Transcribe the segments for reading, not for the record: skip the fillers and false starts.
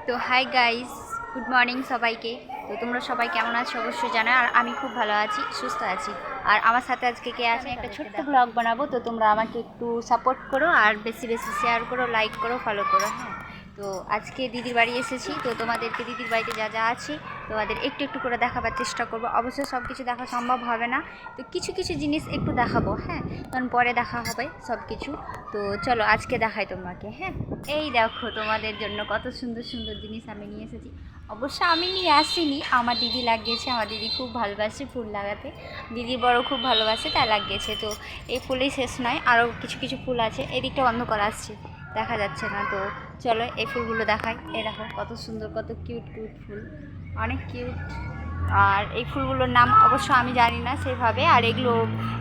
তো hi guys, good morning সবাইকে। তো তোমরা সবাই কেমন আছো অবশ্যই জানো। আর আমি খুব ভালো আছি, সুস্থ আছি। আর আমার সাথে আজকে কে আছে, একটা ছোট্ট ব্লগ বানাবো। তো তোমরা আমাকে একটু সাপোর্ট করো আর বেশি বেশি শেয়ার করো, লাইক করো, ফলো করো। হ্যাঁ, তো আজকে দিদির বাড়ি এসেছি। তো তোমাদেরকে দিদির বাড়িতে যা যা আছে তোমাদের একটু একটু করে দেখাবার চেষ্টা করবো। অবশ্যই সব কিছু দেখা সম্ভব হবে না, তো কিছু কিছু জিনিস একটু দেখাবো। হ্যাঁ, কারণ পরে দেখা হবে সব কিছু। তো চলো আজকে দেখাই তোমাকে। হ্যাঁ, এই দেখো তোমাদের জন্য কত সুন্দর সুন্দর জিনিস আমি নিয়ে এসেছি। অবশ্য আমি নিয়ে আসিনি, আমার দিদি লাগিয়েছে। আমার দিদি খুব ভালোবাসে ফুল লাগাতে, দিদি বড় খুব ভালোবাসে, তাই লাগিয়েছে। তো এই ফুলেই শেষ নয়, আরও কিছু কিছু ফুল আছে। এদিকটা অন্ধকার আসছে, দেখা যাচ্ছে না। তো চলো এই ফুলগুলো দেখাই। এই দেখো কত সুন্দর, কত কিউট কিউট ফুল, অনেক কিউট। আর এই ফুলগুলোর নাম অবশ্য আমি জানি না সেভাবে। আর এগুলো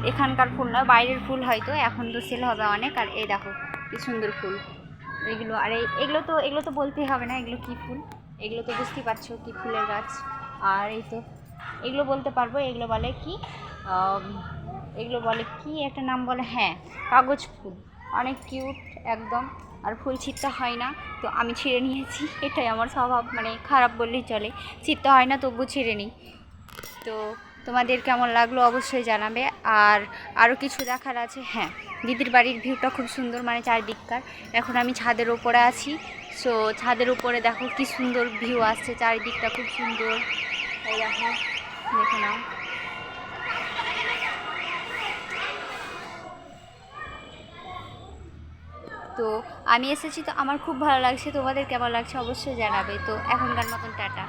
এখানকার ফুল নয়, বাইরের ফুল হয়তো, এখন তো সেল হবে অনেক। আর এই দেখো কি সুন্দর ফুল এগুলো। আর এগুলো তো বলতেই হবে না এগুলো কী ফুল, এগুলো তো বুঝতেই পারছো কী ফুলের গাছ। আর এই তো এগুলো বলতে পারবো, এগুলো বলে কি, এগুলো বলে কি একটা নাম বলে, হ্যাঁ কাগজ ফুল। অনেক কিউট একদম। আর ফুল ছিঁড়তে হয় না, তো আমি ছিঁড়ে নিয়েছি। এটাই আমার স্বভাব, মানে খারাপ বললেই চলে। ছিঁড়তে হয় না তবু ছিঁড়ে নিই। তো তোমাদের কেমন লাগলো অবশ্যই জানাবে। আর আরও কিছু দেখার আছে। হ্যাঁ, দিদির বাড়ির ভিউটা খুব সুন্দর, মানে চারিদিককার। এখন আমি ছাদের উপরে আছি। সো ছাদের উপরে দেখো কি সুন্দর ভিউ আসছে, চারিদিকটা খুব সুন্দর। এই দেখো, দেখে নাও। তো আমি এসেছি, তো আমার খুব ভালো লাগছে। তোমাদের কেমন লাগছে অবশ্যই জানাবে। তো এখনকার মতন টাটা।